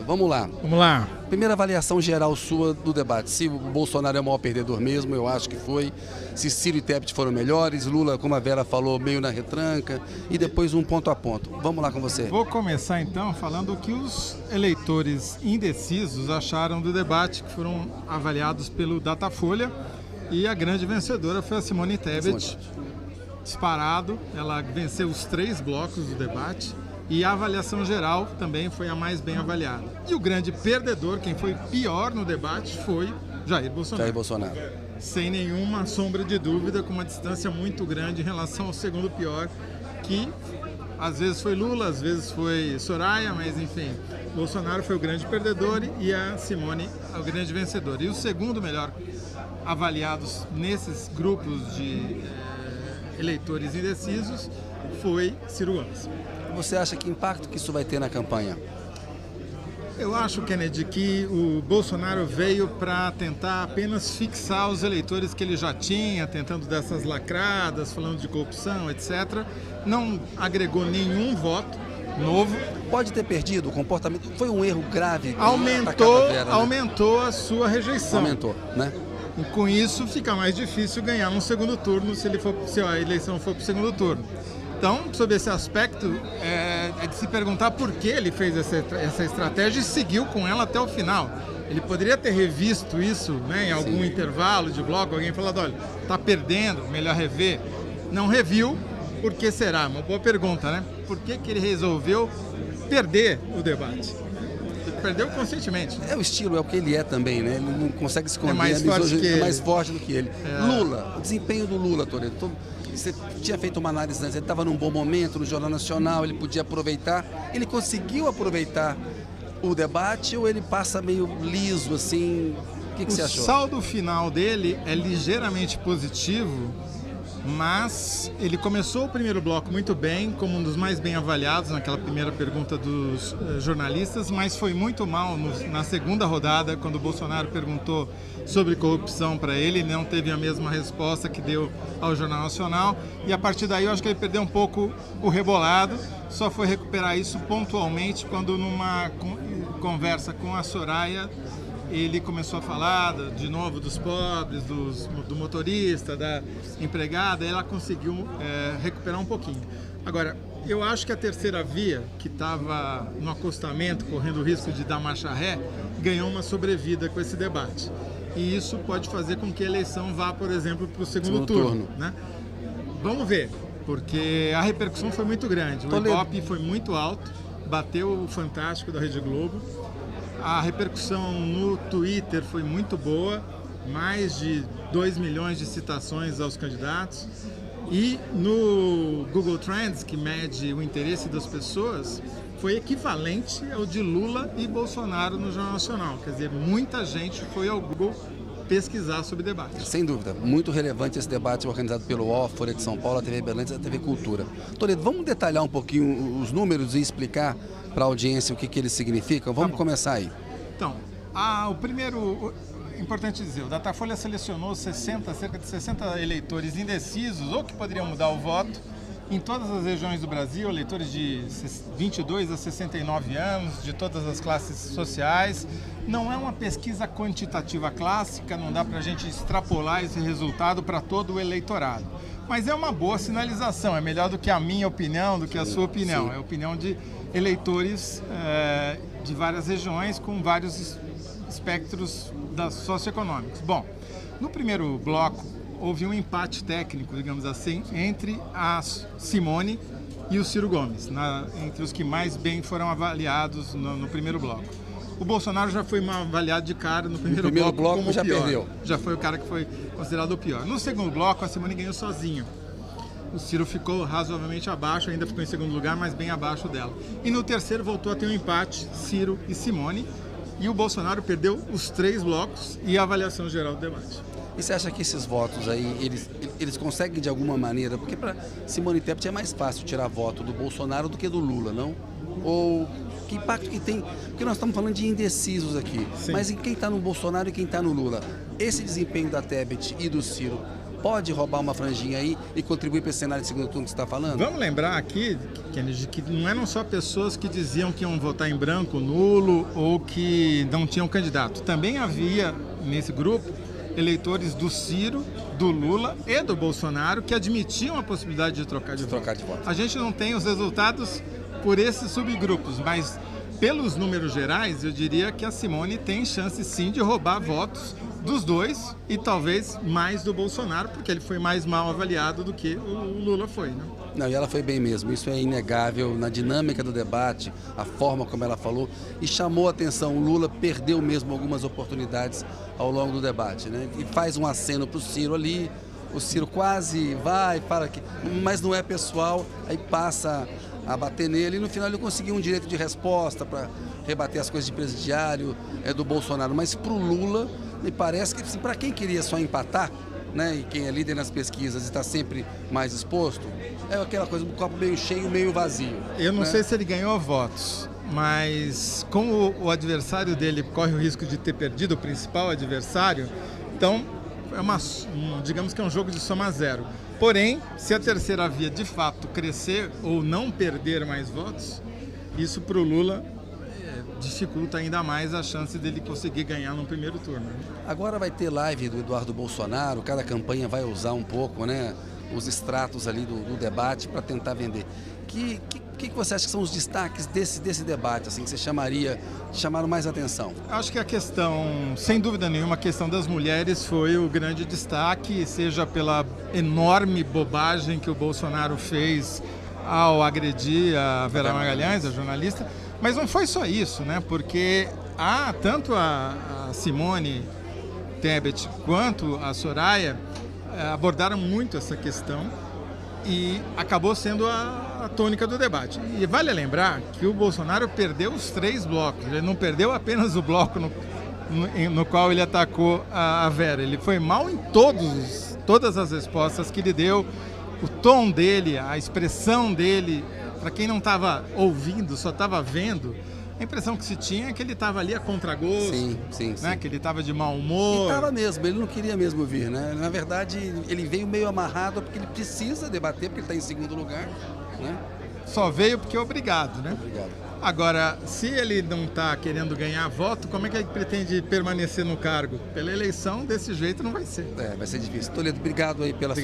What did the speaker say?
Toledo, vamos lá. Vamos lá. Primeira avaliação geral sua do debate. Se o Bolsonaro é o maior perdedor mesmo, eu acho que foi. Se Ciro e Tebet foram melhores, Lula, como a Vera falou, meio na retranca. E depois um ponto a ponto. Vamos lá com você. Vou começar então falando o que os eleitores indecisos acharam do debate, que foram avaliados pelo Datafolha. E a grande vencedora foi a Simone Tebet. Disparado, ela venceu os 3 blocos do debate. E a avaliação geral também foi a mais bem avaliada. E o grande perdedor, quem foi pior no debate, foi Jair Bolsonaro. Jair Bolsonaro. Sem nenhuma sombra de dúvida, com uma distância muito grande em relação ao segundo pior, que às vezes foi Lula, às vezes foi Soraya, mas enfim, Bolsonaro foi o grande perdedor e a Simone o grande vencedor. E o segundo melhor avaliados nesses grupos de eleitores indecisos foi Ciro Gomes. Você acha que impacto que isso vai ter na campanha? Eu acho, Kennedy, que o Bolsonaro veio para tentar apenas fixar os eleitores que ele já tinha, tentando dessas lacradas, falando de corrupção, etc. Não agregou nenhum voto novo. Pode ter perdido o comportamento? Foi um erro grave? Aumentou a sua rejeição. Aumentou, né? E com isso fica mais difícil ganhar no segundo turno se a eleição for para o segundo turno. Então, sobre esse aspecto, é de se perguntar por que ele fez essa estratégia e seguiu com ela até o final. Ele poderia ter revisto isso, né, em algum intervalo de bloco, alguém falando, olha, está perdendo, melhor rever. Não reviu, por que será? Uma boa pergunta, né? Por que ele resolveu perder o debate? Ele perdeu conscientemente. É o estilo, é o que ele é também, né? Ele não consegue esconder, é mais forte do que ele. Lula, o desempenho do Lula, Toledo. Você tinha feito uma análise antes, ele estava num bom momento no Jornal Nacional, ele podia aproveitar. Ele conseguiu aproveitar o debate ou ele passa meio liso, assim? O que você achou? O saldo final dele é ligeiramente positivo, mas ele começou o primeiro bloco muito bem, como um dos mais bem avaliados naquela primeira pergunta dos jornalistas, mas foi muito mal na segunda rodada, quando o Bolsonaro perguntou sobre corrupção para ele não teve a mesma resposta que deu ao Jornal Nacional, e a partir daí eu acho que ele perdeu um pouco o rebolado, só foi recuperar isso pontualmente quando numa conversa com a Soraya ele começou a falar de novo dos pobres, do motorista, da empregada, e ela conseguiu recuperar um pouquinho. Agora, eu acho que a terceira via, que estava no acostamento, correndo o risco de dar marcha ré, ganhou uma sobrevida com esse debate. E isso pode fazer com que a eleição vá, por exemplo, para o segundo turno. Né? Vamos ver, porque a repercussão foi muito grande. O Ibope foi muito alto, bateu o Fantástico da Rede Globo. A repercussão no Twitter foi muito boa, mais de 2 milhões de citações aos candidatos. E no Google Trends, que mede o interesse das pessoas, foi equivalente ao de Lula e Bolsonaro no Jornal Nacional. Quer dizer, muita gente foi ao Google pesquisar sobre debate. Sem dúvida, muito relevante esse debate organizado pelo UOL, Folha de São Paulo, a TV Belém e a TV Cultura. Toledo, vamos detalhar um pouquinho os números e explicar para a audiência o que eles significam? Vamos começar aí. Então, o primeiro, importante dizer, o Datafolha selecionou cerca de 60 eleitores indecisos ou que poderiam mudar o voto em todas as regiões do Brasil, eleitores de 22 a 69 anos, de todas as classes sociais. Não é uma pesquisa quantitativa clássica, não dá para a gente extrapolar esse resultado para todo o eleitorado. Mas é uma boa sinalização, é melhor do que a minha opinião, do que a sua opinião. Sim. É a opinião de eleitores de várias regiões com vários espectros socioeconômicos. Bom, no primeiro bloco houve um empate técnico, digamos assim, entre a Simone e o Ciro Gomes, entre os que mais bem foram avaliados no primeiro bloco. O Bolsonaro já foi avaliado de cara no primeiro bloco como já pior. Perdeu. Já foi o cara que foi considerado o pior. No segundo bloco, a Simone ganhou sozinha. O Ciro ficou razoavelmente abaixo, ainda ficou em segundo lugar, mas bem abaixo dela. E no terceiro voltou a ter um empate, Ciro e Simone, e o Bolsonaro perdeu os 3 blocos e a avaliação geral do debate. E você acha que esses votos aí, eles conseguem de alguma maneira, porque para Simone Tebet é mais fácil tirar voto do Bolsonaro do que do Lula, não? Ou que impacto que tem? Porque nós estamos falando de indecisos aqui, mas em quem está no Bolsonaro e quem está no Lula. Esse desempenho da Tebet e do Ciro pode roubar uma franjinha aí e contribuir para esse cenário de segundo turno que você está falando? Vamos lembrar aqui, Kennedy, que não eram só pessoas que diziam que iam votar em branco, nulo ou que não tinham candidato. Também havia nesse grupo eleitores do Ciro, do Lula e do Bolsonaro que admitiam a possibilidade de trocar de voto. A gente não tem os resultados por esses subgrupos, mas pelos números gerais, eu diria que a Simone tem chance sim de roubar votos dos dois e talvez mais do Bolsonaro, porque ele foi mais mal avaliado do que o Lula foi, né? Não, e ela foi bem mesmo, isso é inegável na dinâmica do debate, a forma como ela falou, e chamou a atenção, o Lula perdeu mesmo algumas oportunidades ao longo do debate, né? E faz um aceno para o Ciro ali, o Ciro quase vai, fala que, mas não é pessoal, aí passa a bater nele e no final ele conseguiu um direito de resposta para rebater as coisas de presidiário do Bolsonaro, mas para o Lula, me parece que assim, para quem queria só empatar, né, e quem é líder nas pesquisas está sempre mais exposto, é aquela coisa do copo meio cheio, meio vazio. Eu não sei se ele ganhou votos, mas como o adversário dele corre o risco de ter perdido o principal adversário, então digamos que é um jogo de soma zero. Porém, se a terceira via de fato crescer ou não perder mais votos, isso para o Lula dificulta ainda mais a chance dele conseguir ganhar no primeiro turno. Agora vai ter live do Eduardo Bolsonaro, cada campanha vai usar um pouco, né, os extratos ali do debate para tentar vender. O que você acha que são os destaques desse debate, assim, que você chamaram mais atenção? Acho que a questão, sem dúvida nenhuma, a questão das mulheres foi o grande destaque, seja pela enorme bobagem que o Bolsonaro fez ao agredir a Vera Magalhães, a jornalista, mas não foi só isso, né? Porque tanto a Simone Tebet quanto a Soraya abordaram muito essa questão e acabou sendo a tônica do debate. E vale lembrar que o Bolsonaro perdeu os 3 blocos, ele não perdeu apenas o bloco no qual ele atacou a Vera, ele foi mal em todas as respostas que ele deu, o tom dele, a expressão dele, para quem não estava ouvindo, só estava vendo, a impressão que se tinha é que ele estava ali a contragosto, sim. Que ele estava de mau humor. E estava mesmo, ele não queria mesmo vir, né? Na verdade, ele veio meio amarrado porque ele precisa debater, porque ele está em segundo lugar, né? Só veio porque é obrigado, né? Obrigado. Agora, se ele não está querendo ganhar voto, como é que ele pretende permanecer no cargo? Pela eleição, desse jeito não vai ser. Vai ser difícil. Toledo, obrigado aí pela